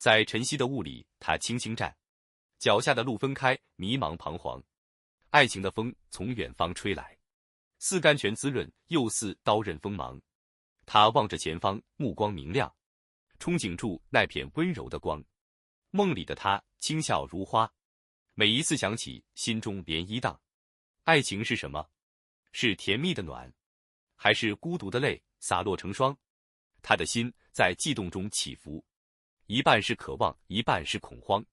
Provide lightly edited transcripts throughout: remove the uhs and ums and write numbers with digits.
在晨曦的雾里，他轻轻站，脚下的路分开，迷茫彷徨。爱情的风从远方吹来，似甘泉滋润，又似刀刃锋芒。他望着前方，目光明亮，憧憬住那片温柔的光。梦里的他轻笑如花，每一次想起，心中涟漪荡。爱情是什么？是甜蜜的暖，还是孤独的泪洒落成霜？他的心在悸动中起伏，一半是渴望，一半是恐慌。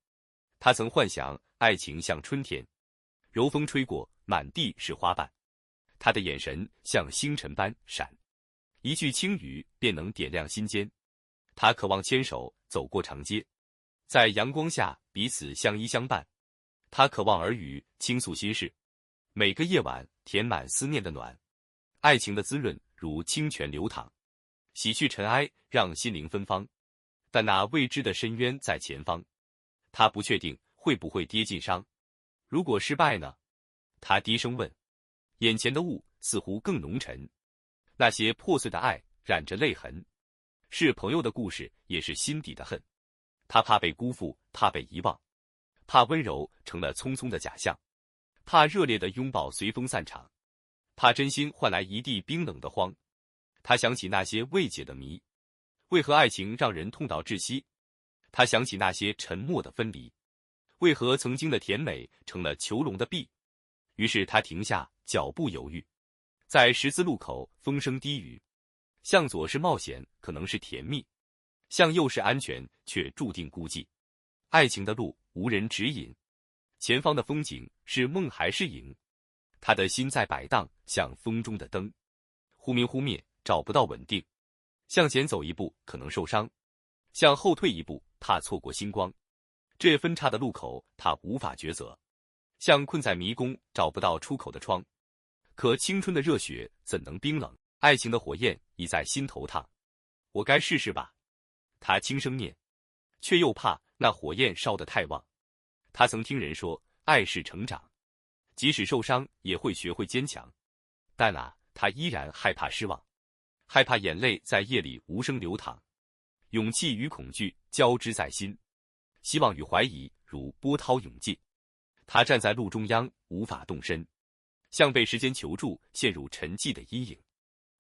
他曾幻想爱情像春天，柔风吹过，满地是花瓣。他的眼神像星辰般闪，一句轻语便能点亮心间。他渴望牵手走过长街，在阳光下彼此相依相伴。他渴望耳语倾诉心事，每个夜晚填满思念的暖。爱情的滋润如清泉流淌，洗去尘埃，让心灵芬芳。但那未知的深渊在前方，他不确定会不会跌进伤。如果失败呢？他低声问。眼前的雾似乎更浓沉，那些破碎的爱染着泪痕，是朋友的故事，也是心底的恨。他怕被辜负，怕被遗忘，怕温柔成了匆匆的假象，怕热烈的拥抱随风散场，怕真心换来一地冰冷的荒。他想起那些未解的谜，为何爱情让人痛到窒息？他想起那些沉默的分离，为何曾经的甜美成了囚笼的壁？于是他停下脚步，犹豫。在十字路口，风声低语，向左是冒险，可能是甜蜜；向右是安全，却注定孤寂。爱情的路无人指引，前方的风景是梦还是影？他的心在摆荡，像风中的灯，忽明忽灭，找不到稳定。向前走一步可能受伤，向后退一步怕错过星光。这分岔的路口他无法抉择，像困在迷宫找不到出口的窗。可青春的热血怎能冰冷？爱情的火焰已在心头烫。我该试试吧，他轻声念，却又怕那火焰烧得太旺。他曾听人说，爱是成长，即使受伤也会学会坚强。但他依然害怕失望，害怕眼泪在夜里无声流淌。勇气与恐惧交织在心，希望与怀疑如波涛涌进。他站在路中央，无法动身，像被时间囚住，陷入沉寂的阴影。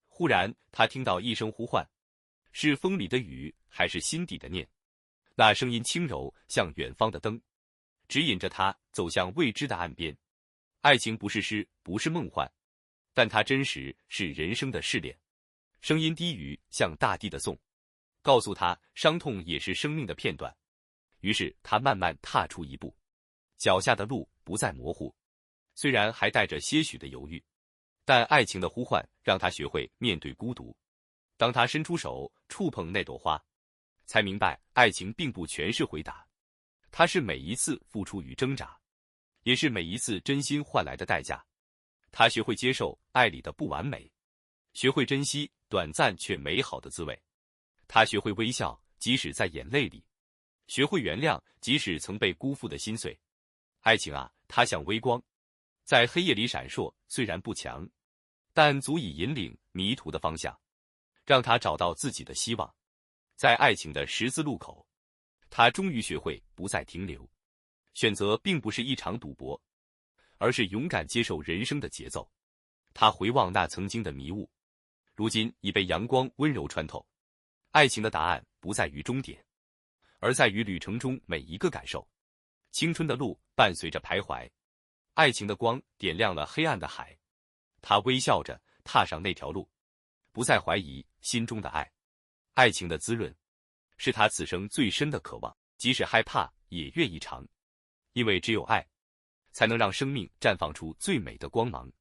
忽然他听到一声呼唤，是风里的雨，还是心底的念？那声音轻柔，像远方的灯，指引着他走向未知的岸边。爱情不是诗，不是梦幻，但它真实，是人生的试炼。声音低语，像大地的颂，告诉他伤痛也是生命的片段。于是他慢慢踏出一步，脚下的路不再模糊，虽然还带着些许的犹豫，但爱情的呼唤让他学会面对孤独。当他伸出手触碰那朵花，才明白爱情并不全是回答，它是每一次付出与挣扎，也是每一次真心换来的代价。他学会接受爱里的不完美，学会珍惜短暂却美好的滋味。他学会微笑，即使在眼泪里，学会原谅，即使曾被辜负的心碎。爱情它像微光，在黑夜里闪烁，虽然不强，但足以引领迷途的方向，让他找到自己的希望。在爱情的十字路口，他终于学会不再停留。选择并不是一场赌博，而是勇敢接受人生的节奏。他回望那曾经的迷雾，如今已被阳光温柔穿透。爱情的答案不在于终点，而在于旅程中每一个感受。青春的路伴随着徘徊，爱情的光点亮了黑暗的海。他微笑着踏上那条路，不再怀疑心中的爱。爱情的滋润，是他此生最深的渴望，即使害怕也愿意尝，因为只有爱，才能让生命绽放出最美的光芒。